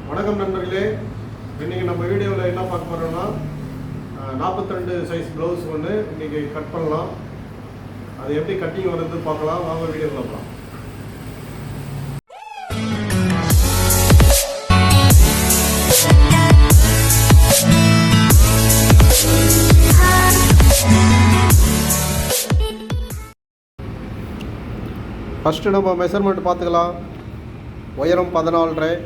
வணக்கம் நண்பர்களே, இன்றைக்கி நம்ம வீடியோவில் என்ன பார்க்க போகிறோம்னா 42 சைஸ் ப்ளவுஸ் ஒன்று இன்றைக்கி கட் பண்ணலாம். அது எப்படி கட்டிங் வருது பார்க்கலாம். வாங்க வீடியோவில் பார்க்கலாம். ஃபஸ்ட்டு நம்ம மெஷர்மெண்ட் பார்த்துக்கலாம். உயரம் 14.5,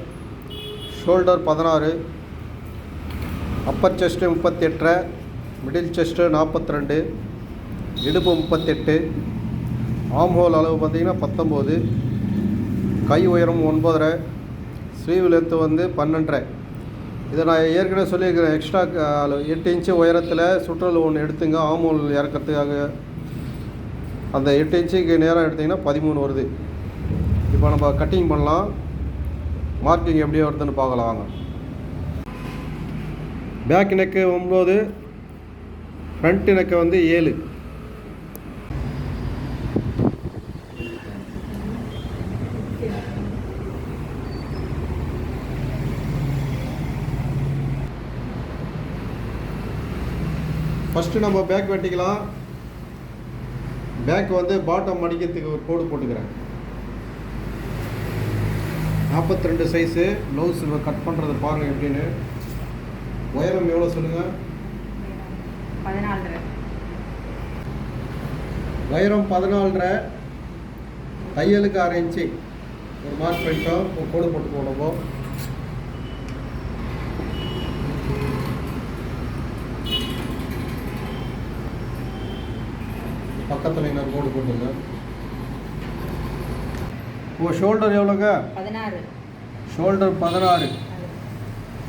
shoulder 16, Appar chest 38, middle chest 42, இடுப்பு 38, ஆம் ஹோல் அளவு பார்த்திங்கன்னா 19, கை உயரம் 9.5, ஸ்லீவ் லென்த்து வந்து 12.5. இதை நான் ஏற்கனவே சொல்லியிருக்கிறேன். எக்ஸ்ட்ரா 8 இன்ச்சு உயரத்தில் சுற்றல் ஒன்று எடுத்துங்க. ஆம் ஹோல் இறக்கிறதுக்காக அந்த 8 இன்ச்சுக்கு நேரம் எடுத்திங்கன்னா 13 வருது. இப்போ நம்ம கட்டிங் பண்ணலாம். மார்க்கிங் எப்படி வருதுன்னு பார்க்கலாம் வாங்க. பேக் நெக்கு 9, ஃப்ரண்ட் நெக்கு வந்து 7. ஃபஸ்ட்டு நம்ம பேக் வெட்டிக்கலாம். பேக் வந்து பாட்டம் மடிக்கிறதுக்கு ஒரு கோடு போட்டுக்கிறேன். 42 சைஸு ப்ளவுஸ் கட் பண்ணுறது பாருங்கள் எப்படின்னு. உயரம் எவ்வளோ சொல்லுங்கள்? 14.5. உயரம் 14.5, தையலுக்கு 1/2 இன்ச்சு ஒரு மார்க் பண்ணிட்டோம். ஒரு கோடு போட்டு போடுவோம். பக்கத்தில் இன்னொரு கோடு போட்டுங்க. உங்கள் ஷோல்டர் எவ்வளோங்க? 16. ஷோல்டர் 16.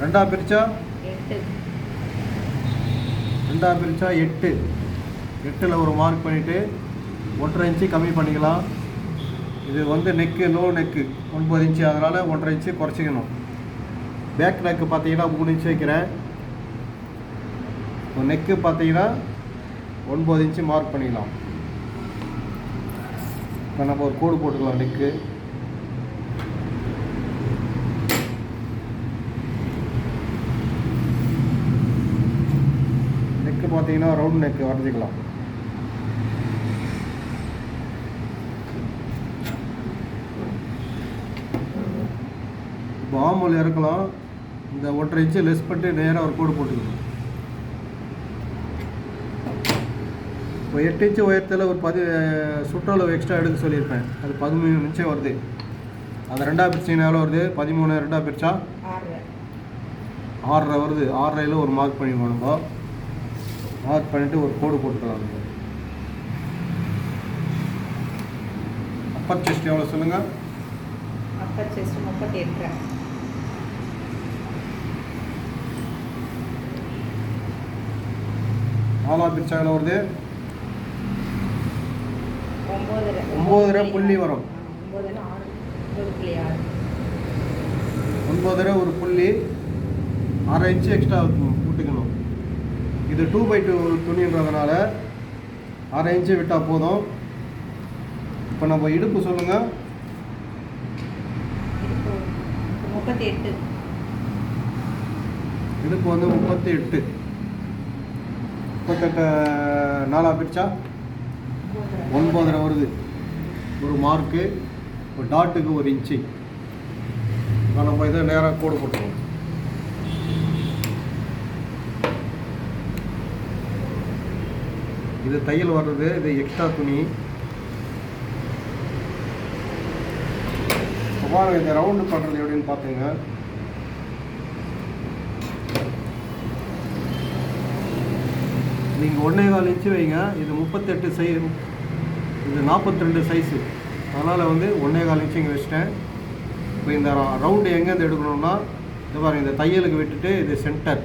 ரெண்டாக பிரித்தா 8. ரெண்டாக பிரித்தா 8. 8ல் ஒரு மார்க் பண்ணிவிட்டு 1.5 இன்ச்சு கம்மி பண்ணிக்கலாம். இது வந்து நெக்கு லோ நெக்கு 9 இன்ச்சு, அதனால் 1.5 இன்ச்சு குறைச்சிக்கணும். பேக் நெக்கு பார்த்தீங்கன்னா 3 இன்ச்சு வைக்கிறேன். நெக்கு பார்த்தீங்கன்னா 9 இன்ச்சு மார்க் பண்ணிக்கலாம். இப்போ நம்ம ஒரு கோடு போட்டுக்கலாம். நெக்கு பார்த்தீங்கன்னா ரவுண்ட் நெக்கு வரைஞ்சிக்கலாம். இப்போ ஆமூல் இறக்கலாம். இந்த 1.5 இன்ச்சு லெஸ் பண்ணிட்டு நேராக ஒரு கோடு போட்டுக்கணும். இப்போ 8 இன்ச்சு உயரத்தில் ஒரு சுற்றளவு எக்ஸ்ட்ரா எடுக்க சொல்லியிருப்பேன். அது 13 இன்ச்சு வருது. அது ரெண்டாக பிரிச்சிங்கன்னா எவ்வளோ வருது? 13. ரெண்டாக பிரித்தா 6.5 வருது. 6.5ல் ஒரு மார்க் பண்ணிக்கணும். நம்ம மார்க் பண்ணிவிட்டு ஒரு கோடு போட்டுக்கலாம். அப்பர் செஸ்ட் எவ்வளோ சொல்லுங்கள்? அப்பர் செஸ்ட் 38. நாலாக பிரிச்சா எவ்வளோ வருது? 9.5 புள்ளி வரும். 9.5 ஒரு புள்ளி 1/2 இன்ச்சு எக்ஸ்ட்ரா விட்டுக்கணும். இது 2x2 துணின்றதுனால 1/2 இன்ச்சு விட்டால் போதும். இப்போ நம்ம இடுப்பு சொல்லுங்கள். 38. இடுப்பு வந்து 38. 38 நாலாக பிரித்தா 9.5 வருது. ஒரு மார்க்கு, ஒரு டாட்டுக்கு 1 இன்ச்சு. இப்போ நம்ம இதை நேராக கோடு போட்டுருவோம். இது தையல் வர்றது. இது எக்ஸ்ட்ரா துணி. பாருங்க, இந்த ரவுண்டு பண்ணுறது எப்படின்னு பார்த்துங்க. நீங்கள் 1.25 இன்ச்சு வைங்க. இது 38 சைஸ், இது 42 சைஸு. அதனால் வந்து 1.25 இன்ச்சு இங்கே வச்சிட்டேன். இப்போ இந்த ரவுண்டு எங்கேருந்து எடுக்கணும்னா, இது பாருங்கள், இந்த தையலுக்கு விட்டுட்டு இது சென்டர்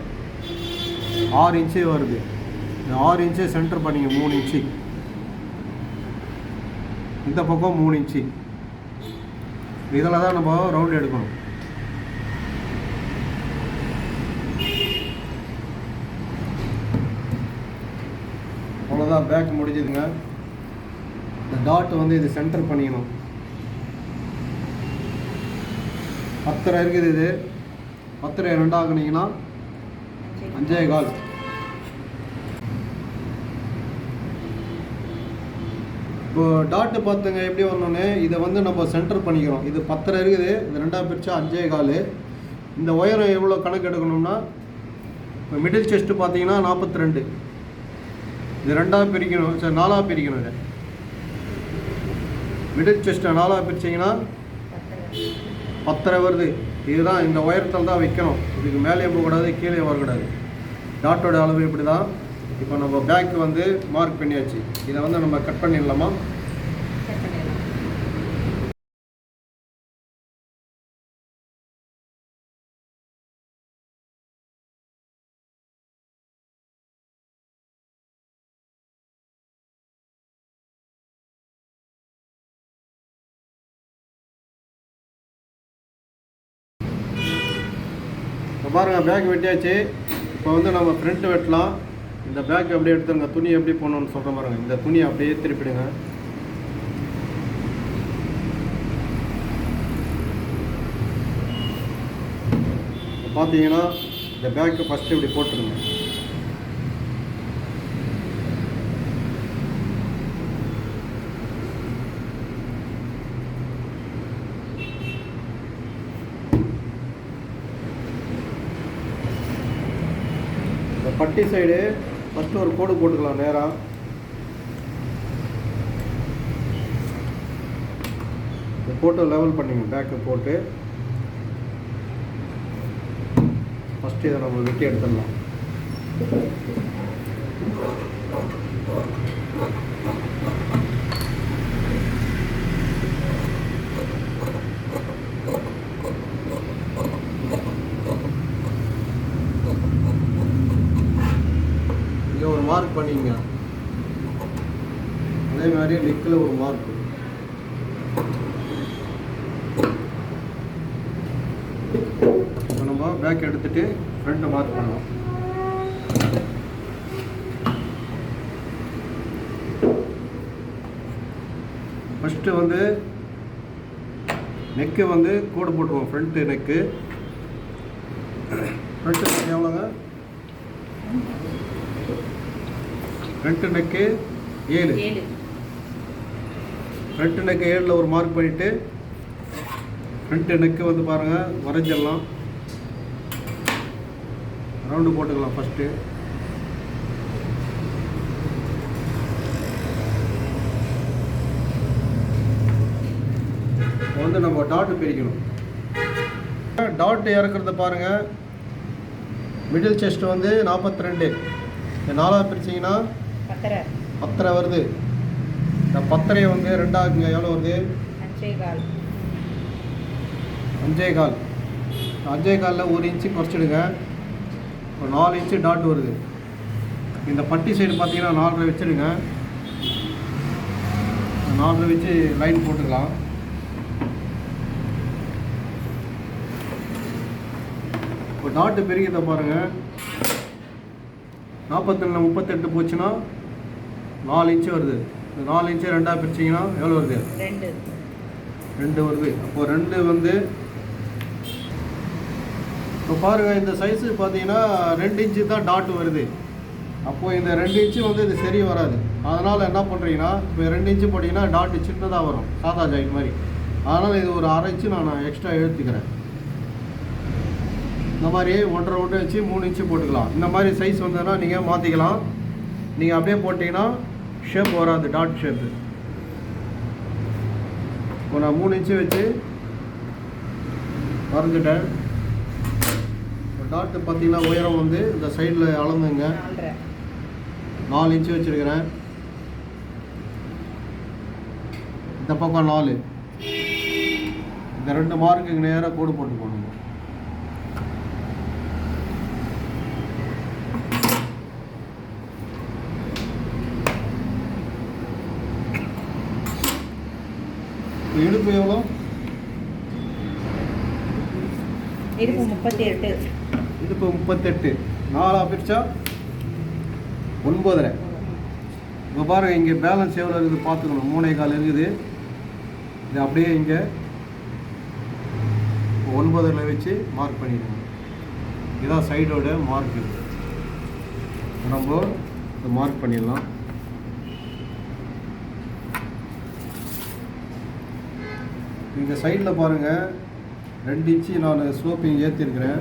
6 இன்ச்சு வருது. இந்த 6 இன்ச்சு சென்டர் பண்ணிங்க. 3 இன்ச்சு இந்த பக்கம், 3 இன்ச்சு. இதில் தான் நம்ம ரவுண்டு எடுக்கணும். அவ்வளோதான், பேக் முடிஞ்சுதுங்க. இந்த டாட் வந்து இது சென்டர் பண்ணிக்கணும். 10 இருக்குது. இது 10 ரெண்டாக்குனீங்கன்னா 5.25. இப்போ டாட்டு பார்த்துங்க எப்படி வரணுன்னு இதை வந்து நம்ம சென்டர் பண்ணிக்கிறோம். இது 10 இருக்குது, இது ரெண்டாக பிரித்தா 5.25. இந்த உயரம் எவ்வளோ கணக்கு எடுக்கணும்னா, இப்போ மிடில் செஸ்ட்டு பார்த்தீங்கன்னா 42, இது ரெண்டாக பிரிக்கணும், சரி 4ஆக பிரிக்கணும். இதை மிடில் செஸ்ட்டை 4ஆக பிரிச்சிங்கன்னா 10 வருது. இதுதான் இந்த உயரத்தில் தான் வைக்கணும். இதுக்கு மேலே போகக்கூடாது, கீழே வரக்கூடாது. டாட்டோட அளவு இப்படி தான். இப்போ நம்ம பேக் வந்து மார்க் பண்ணியாச்சு. இதை வந்து நம்ம கட் பண்ணிடலாமா? இப்போ பாருங்கள், பேக் வெட்டியாச்சு. இப்போ வந்து நம்ம ஃப்ரண்ட்டு வெட்டலாம். இந்த பேக் அப்படியே எடுத்துருங்க. துணி எப்படி போடணும்னு சொல்கிறேன் பாருங்கள். இந்த துணியை அப்படியே திருப்பிடுங்க. பார்த்தீங்கன்னா இந்த பேக்கு ஃபஸ்ட்டு இப்படி போட்டுருங்க. இந்த பட்டி சைடு ஃபஸ்ட்டு ஒரு கோடு போட்டுக்கலாம் நேராக. இந்த போட்டு லெவல் பண்ணிங்க. பேக்கை போட்டு ஃபஸ்ட்டு இதை நம்ம வெட்டி எடுத்துடலாம். இங்கே ஒரு மார்க் பண்ணிங்க. அதே மாதிரி நெக்கில் ஒரு மார்க். இப்போ நம்ம பேக் எடுத்துகிட்டு ஃப்ரண்ட்டை மார்க் பண்ணலாம். ஃபஸ்ட்டு வந்து நெக்கு வந்து கோடு போட்டுருவோம். ஃப்ரண்ட்டு நெக்கு எவ்வளோங்க? Front neck 7. ஃப்ரண்ட்டு நெக்கு 7ல் ஒரு மார்க் பண்ணிவிட்டு ஃப்ரண்ட்டு நெக்கு வந்து பாருங்கள் வரைஞ்சிடலாம். ரவுண்டு போட்டுக்கலாம் ஃபஸ்ட்டு. இப்போ வந்து நம்ம டாட்டு பிரிக்கணும். டாட்டு இறக்குறத பாருங்கள். மிடில் செஸ்ட் வந்து 42, இந்த 4ஆக பிரிச்சிங்கன்னா 10 வருது. இந்த 10 வந்து 2ஆகுங்க. எவ்வளோ வருது? 5.25. 5.25ல் 1 இன்ச்சு குறைச்சிடுங்க. ஒரு 4 இன்ச்சு டாட் வருது. இந்த பட்டி சைடு பார்த்தீங்கன்னா 4.5 வச்சுடுங்க. 4.5 வச்சு லைன் போட்டுக்கலாம். இப்போ டாட்டு பெருகிட்ட பாருங்கள். 42ல் 38 போச்சுன்னா 4 இன்ச்சு வருது. இந்த 4 இன்ச்சு 2ஆக பிரிச்சிங்கன்னா எவ்வளோ வருது? 2 வருது. அப்போது 2 வந்து இப்போ பாருங்கள், இந்த சைஸு பார்த்தீங்கன்னா 2 இன்ச்சு தான் டாட் வருது. அப்போது இந்த 2 இன்ச்சு வந்து இது சரி வராது. அதனால் என்ன பண்ணுறீங்கன்னா, இப்போ 2 இன்ச்சு போட்டிங்கன்னா டாட்டு சின்னதாக வரும், சாதா ஜாயிண்ட் மாதிரி. அதனால் இது ஒரு 1/2 இன்ச்சு நான் எக்ஸ்ட்ரா எடுத்துக்கிறேன். இந்த மாதிரி 1.5 வச்சு 3 இன்ச்சு போட்டுக்கலாம். இந்த மாதிரி சைஸ் வந்ததுன்னா நீங்கள் மாற்றிக்கலாம். நீங்கள் அப்படியே போட்டிங்கன்னா ஷேப் வராது, டாட் ஷேப்பு. இப்போ நான் 3 இன்ச்சு வச்சு வரைஞ்சிட்டேன். டாட்டு பார்த்தீங்கன்னா உயரம் வந்து இந்த சைடில் அளந்துங்க. 4 இன்ச்சு வச்சுருக்கிறேன். இந்த பக்கம் 4. இந்த 2 மார்க்குக்கு நேராக கோடு போட்டு போடணும். இடுப்பு எவ்வளோ? இடுப்பு 38. இடுப்பு 38. 4ஆக பிரித்தா 9.5. இப்போ பாருங்கள், இங்கே பேலன்ஸ் எவ்வளோ இருக்குது பார்த்துக்கணும். 3.25 இருக்குது. இது அப்படியே இங்கே 9.5 வச்சு மார்க் பண்ணிடுங்க. இதான் சைடோட மார்க்கு. நம்ம இதை மார்க் பண்ணிடலாம். இந்த சைடில் பாருங்கள் 2 இன்ச்சு நான் ஸ்லோப்பிங் ஏற்றிருக்கிறேன்.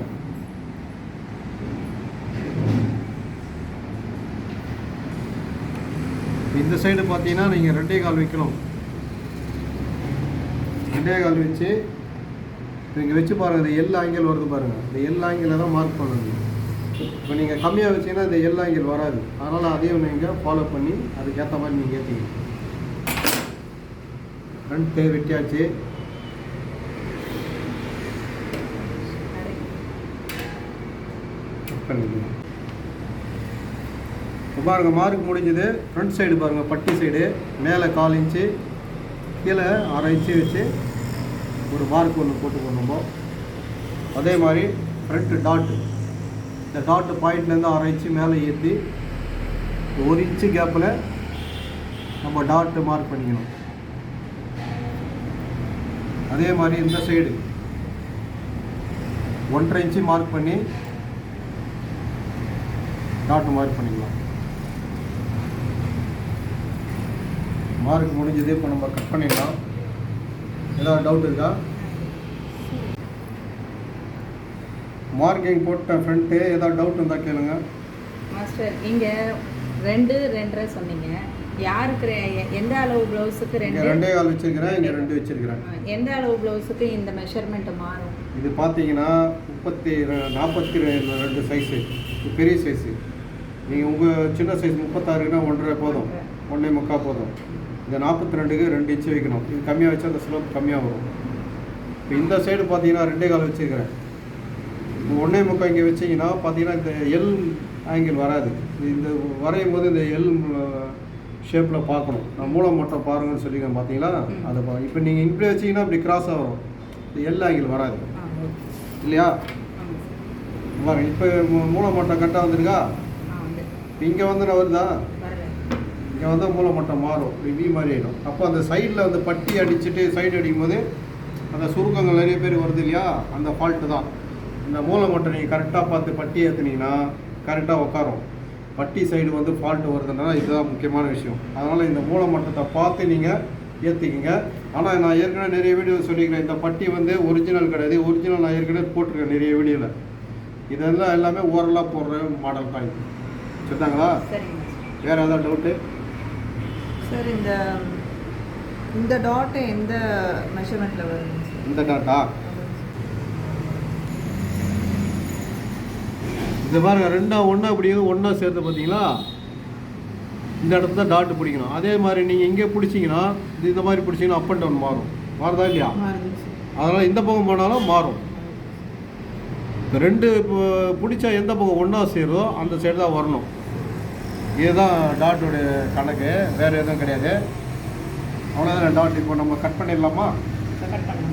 இந்த சைடு பார்த்தீங்கன்னா நீங்கள் 2.25 வைக்கணும். 2.25 வச்சு இங்கே வச்சு பாருங்கள். இந்த எல் ஆங்கிள் வருது பாருங்கள். இந்த எல் ஆங்கிளை தான் மார்க் பண்ணணும். இப்போ நீங்கள் கம்மியாக வச்சிங்கன்னா இந்த எல் ஆங்கிள் வராது. அதனால் அதையும் நீங்கள் ஃபாலோ பண்ணி அதுக்கேற்ற மாதிரி நீங்கள் ஏற்றிங்க. ஃப்ரண்ட் வெட்டியாச்சு. பண்ணிக்கலாம். இப்போ பாருங்கள் மார்க் முடிஞ்சது. ஃப்ரண்ட் சைடு பாருங்கள், பட்டி சைடு மேலே 1/4 இன்ச்சு கீழே 1/2 இன்ச்சு வச்சு ஒரு மார்க் ஒன்று போட்டு போடணும். அதே மாதிரி ஃப்ரண்ட் டாட்டு, இந்த டாட்டு பாயிண்ட்லேருந்து 1/2 இன்ச்சு மேலே ஏற்றி 1 இன்ச்சு கேப்பில் நம்ம டாட்டு மார்க் பண்ணிக்கணும். அதே மாதிரி இந்த சைடு 1.5 இன்ச்சு மார்க் பண்ணி டாட் மார்க் பண்ணிக்கலாம். மார்க் முடிஞ்சது. இப்போ நம்ம கட் பண்ணிடலாம். ஏதாவது டவுட் இருக்கா? மார்க்கிங் போட்ட ஃப்ரண்ட்டு ஏதாவது டவுட் இருந்தால் கேளுங்க. மாஸ்டர் நீங்கள் 2 2.5 சொன்னீங்க. யாருக்கு எந்த அளவு ப்ளவுஸுக்கு 2 2.25 வச்சிருக்கிறேன், இங்கே 2 வச்சிருக்கிறேன். எந்த அளவு ப்ளவுஸுக்கு இந்த மெஷர்மெண்ட் மாறும்? இது பார்த்தீங்கன்னா 42 சைஸு, பெரிய சைஸு. நீங்கள் உங்கள் சின்ன சைஸ் 36னா 1.5 போதும், 1.25 போதும். இந்த 42க்கு 2 இன்ச்சு வைக்கணும். இது கம்மியாக வச்சா அந்த ஸ்லோப் கம்மியாக வரும். இப்போ இந்த சைடு பார்த்தீங்கன்னா 2.25 வச்சுருக்கிறேன். இப்போ 1.25 இங்கே வச்சிங்கன்னா பார்த்தீங்கன்னா இந்த எல் ஆங்கிள் வராது. இந்த வரையும் போது இந்த எல் ஷேப்பில் பார்க்கணும். நான் மூலம் மட்டும் பாருங்கன்னு சொல்லிக்கிறேன் பார்த்தீங்களா? அதை இப்போ நீங்கள் இப்படி வச்சிங்கன்னா இப்படி கிராஸாக வரும். இந்த எல் ஆங்கிள் வராது இல்லையா? பாருங்க, இப்போ மூலம் மட்டும் கரெக்டாக வந்துருக்கா? இங்கே வந்து நான் வருதா? இங்கே வந்து மூலம் மட்டும் மாறும், வி மாதிரி ஆகிடும். அப்போ அந்த சைடில் வந்து பட்டி அடிச்சுட்டு சைடு அடிக்கும் போது அந்த சுருக்கங்கள் நிறைய பேர் வருது இல்லையா? அந்த ஃபால்ட்டு தான். இந்த மூலம் மட்டும் நீங்கள் கரெக்டாக பார்த்து பட்டி ஏற்றுனீங்கன்னா கரெக்டாக உட்காரும். பட்டி சைடு வந்து ஃபால்ட்டு வருதுன்னா இதுதான் முக்கியமான விஷயம். அதனால் இந்த மூலம் மட்டத்தை பார்த்து நீங்கள் ஏற்றிக்கிங்க. ஆனால் நான் ஏற்கனவே நிறைய வீடியோ சொல்லிக்கிறேன். இந்த பட்டி வந்து ஒரிஜினல் கிடையாது. ஒரிஜினல் நான் ஏற்கனவே போட்டிருக்கேன் நிறைய வீடியோவில். இதெல்லாம் எல்லாமே ஓரலாக போடுற மாடல் தான். சொல்லிட்டாங்களா? வேறு ஏதாவது டவுட்டு? சார் இந்த டாட்டு எந்த மெஷர்மெண்ட்டில் வருது? இந்த டாட்டா இந்த பாருங்க, 2 1 அப்படி ஒன்றா சேர்த்து பார்த்தீங்களா? இந்த இடத்துல தான் டாட்டு பிடிக்கணும். அதே மாதிரி நீங்கள் இங்கே பிடிச்சிங்கன்னா இந்த மாதிரி பிடிச்சிங்கன்னா அப் அண்ட் டவுன் மாறும். மாறுதா இல்லையா? அதனால் இந்த பக்கம் போனாலும் மாறும். இப்போ 2 பிடிச்சா எந்த பக்கம் ஒன்றா சேருதோ அந்த சைடு தான் வரணும். இதுதான் டாட்டோட கணக்கு, வேறு எதுவும் கிடையாது. அவ்வளோதான் டாட். இப்போ நம்ம கட் பண்ணிடலாமா? கட் பண்ணலாம்.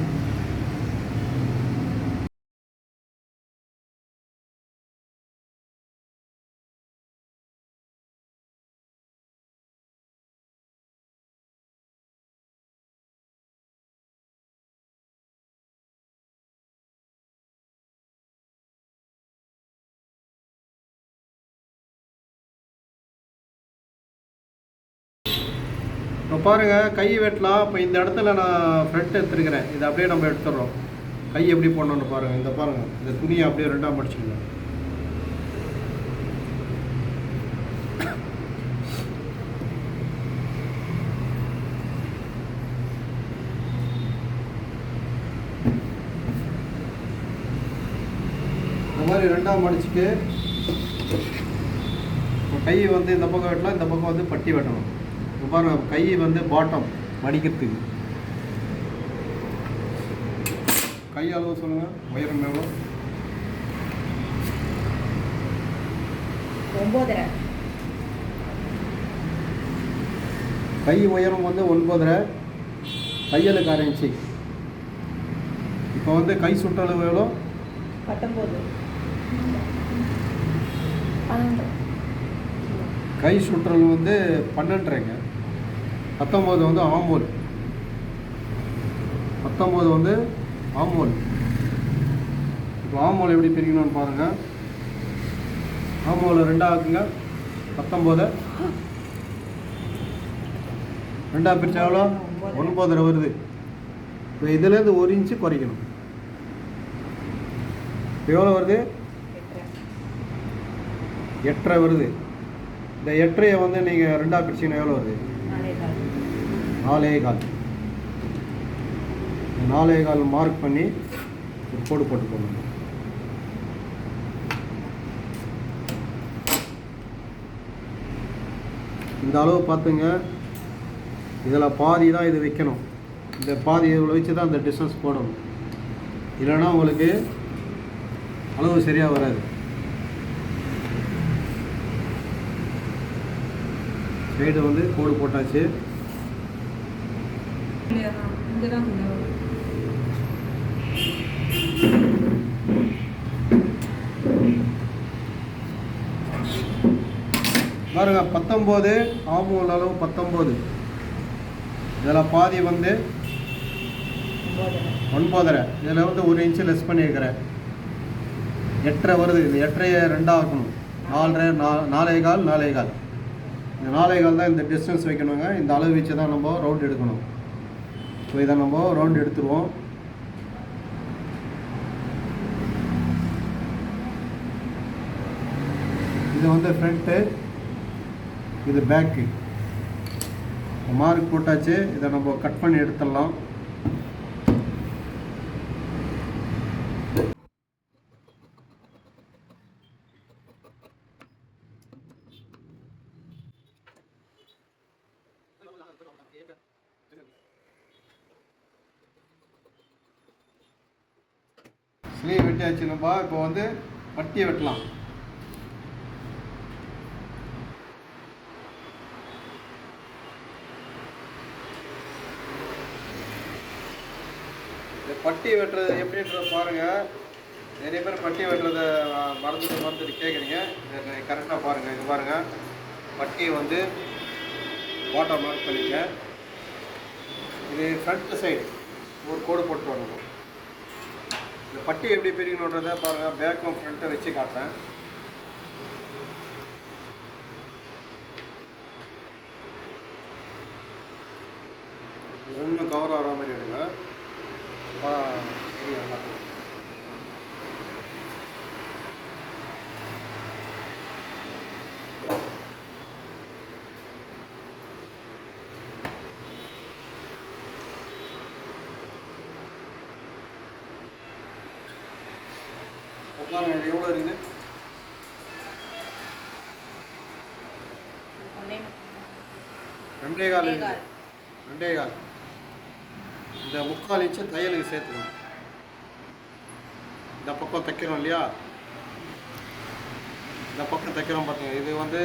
இப்போ பாருங்கள், கை வெட்டலாம். இப்போ இந்த இடத்துல நான் ஃப்ரண்ட் எடுத்துருக்கிறேன். இதை அப்படியே நம்ம எடுத்துடுறோம். கை எப்படி போடணுன்னு பாருங்கள். இந்த பாருங்கள், இந்த துணியை அப்படியே 2ஆக மடிச்சுக்கலாம். இந்த மாதிரி 2ஆக மடிச்சுட்டு இப்போ கை வந்து இந்த பக்கம் வெட்டலாம், இந்த பக்கம் வந்து பட்டி வெட்டணும். இப்போ பாருங்க, கை வந்து பாட்டம் மடிக்கிறதுக்கு. கை அளவு சொல்லுங்கள், உயரம் எவ்வளோ? 9.5. கை உயரம் வந்து 9.5, தையலுக்கு 1/2 இன்ச்சு. இப்போ வந்து கை சுற்றளவு எவ்வளோ? 19. கை சுற்றளவு வந்து 12.5. 19 வந்து ஆம்போல். 19 வந்து ஆம்போல். இப்போ ஆமோல் எப்படி பிரிக்கணும்னு பாருங்கள். ஆமோவில் 2 ஆக்குங்க. 19 2 பிரிச்சா எவ்வளோ? 9 வருது. இப்போ இதுலேருந்து 1 இன்ச்சு குறைக்கணும். இப்போ எவ்வளோ வருது? 8.5 வருது. இந்த 8.5 வந்து நீங்கள் 2 பிரிச்சிங்கன்னா எவ்வளோ வருது? 4.25. 4.25 மார்க் பண்ணி ஒரு கோடு போட்டு போடணும். இந்த அளவு பார்த்துங்க. இதில் பாதி தான் இது வைக்கணும். இந்த பாதி இவ்வளோ வச்சு தான் அந்த டிஸ்டன்ஸ் போடணும். இல்லைன்னா உங்களுக்கு அளவு சரியாக வராது. சைடு வந்து கோடு போட்டாச்சு. பாருங்க 19 ஆமூல் அளவு 19. இதில் பாதி வந்து 9.5. இதில் வந்து 1 இன்ச்சு லெஸ் பண்ணியிருக்கிறேன். 8.5 வருது. இது 8.5 2 ஆக்கணும். 4.25 4.25. இந்த 4.25 தான் இந்த டிஸ்டன்ஸ் வைக்கணுங்க. இந்த அளவு வச்சு தான் நம்ம ரவுண்ட் எடுக்கணும். ஸோ இதை நம்ம ரவுண்ட் எடுத்துருவோம். இது வந்து ஃப்ரண்ட்டு, இது பேக்கு. மார்க் போட்டாச்சு. இதை நம்ம கட் பண்ணி எடுத்துடலாம். ஸ்லீவ் வெட்டியாச்சு. நம்ம இப்போ வந்து பட்டியை வெட்டலாம். இந்த பட்டி வெட்டுறது எப்படின்றத பாருங்கள். நிறைய பேர் பட்டி வெட்டுறதை மறந்துட்டு கேட்குறீங்க. இதை கரெக்டாக பாருங்கள். இது பாருங்கள், பட்டியை வந்து வாட்டர் மார்க் பண்ணிக்க. இது ஃப்ரண்ட் சைடு ஒரு கோடு போட்டு வரணும். இந்த பட்டி எப்படி பிரிக்கணுன்றதை பாருங்கள். பேக்கும் ஃப்ரண்ட்டை வச்சு காட்டுறேன். ஒன்றும் கவர் ஆகிற மாதிரி எடுங்க. பாருங்க எவ்வளோ இருக்குது. 2.25 இருக்குது. 2.25. இந்த 3/4 இன்ச்சு தையலுக்கு சேர்த்துக்கணும். இந்த பக்கம் தைக்கிறோம் இல்லையா, இந்த பக்கம் தைக்கிறோம் பார்த்தீங்க. இது வந்து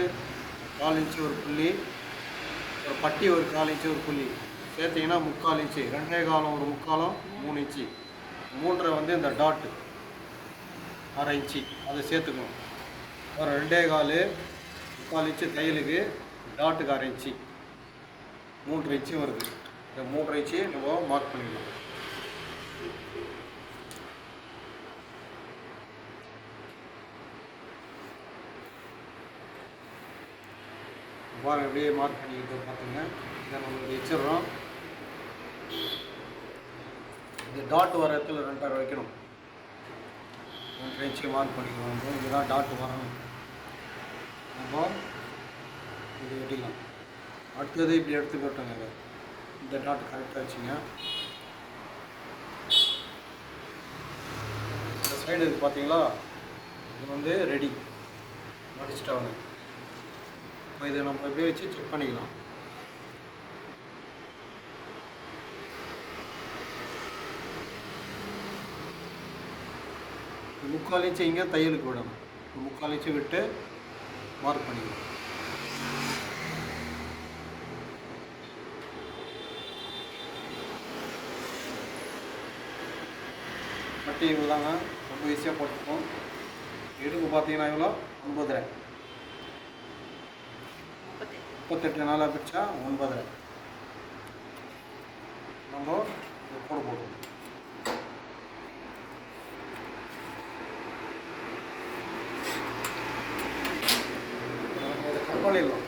1/4 இன்ச்சு ஒரு புள்ளி, ஒரு பட்டி ஒரு 1/4 இன்ச்சு ஒரு புள்ளி சேர்த்திங்கன்னா 3/4 இன்ச்சு. 2.25 ஒரு 3/4 3 இன்ச்சு. 3.5 வந்து இந்த டாட்டு 1/2 இன்ச்சு அதை சேர்த்துக்கணும். ஒரு 2.25 3/4 இன்ச்சு தையலுக்கு, டாட்டுக்கு 1/2 இன்ச்சு, 3 இன்ச்சு வருது. இந்த 3 இன்ச்சு நம்ம மார்க் பண்ணிக்கலாம். பாருங்க அப்படியே மார்க் பண்ணிக்கிட்டு பார்த்துங்க. இதை நம்ம வச்சிடுறோம். இந்த டாட் வர இடத்துல 2.5 வைக்கணும். 2 இன்ச்சு மார்க் பண்ணிக்கலாம். இதுதான் டாட் வரணும். நம்ம இது வெட்டிக்கலாம். அடுத்தது இப்படி எடுத்துக்கிட்டோங்க. இந்த டாட் கரெக்டாக வச்சுங்க. இந்த சைடு இது பார்த்தீங்களா, இது வந்து ரெடி முடிச்சிட்டாங்க. இப்போ இதை நம்ம எப்படியே வச்சு செக் பண்ணிக்கலாம். முக்கால் இன்ச்சு இங்கே தையலுக்கு விடணும். 3/4 இன்ச்சு விட்டு மார்க் பண்ணிக்கலாம். பட்டி இவ்வளோதாங்க, ரொம்ப ஈஸியாக போட்டுப்போம். இடுப்பு பார்த்தீங்கன்னா இவ்வளோ 9.5, 38 நாளாக பிடிச்சா 9.5 நம்ம போட போடுவோம். பண்ணிடலாம்.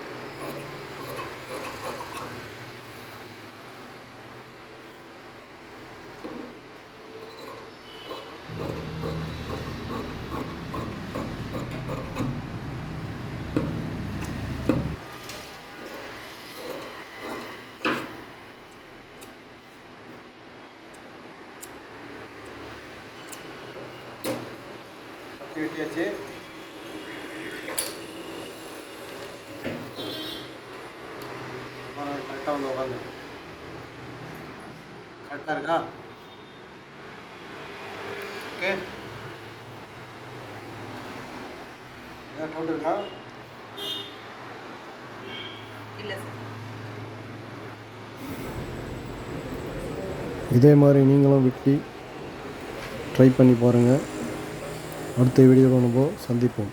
வெட்டியாச்சு. கரெக்டாக வந்து உட்காந்து கரெக்டாக இருக்கா? ஓகே, ஏதாவது டவுட் இருக்கா? இல்லை சார். இதே மாதிரி நீங்களும் வெட்டி ட்ரை பண்ணி பாருங்கள். அடுத்த வீடியோவில் நம்ம சந்திப்போம்.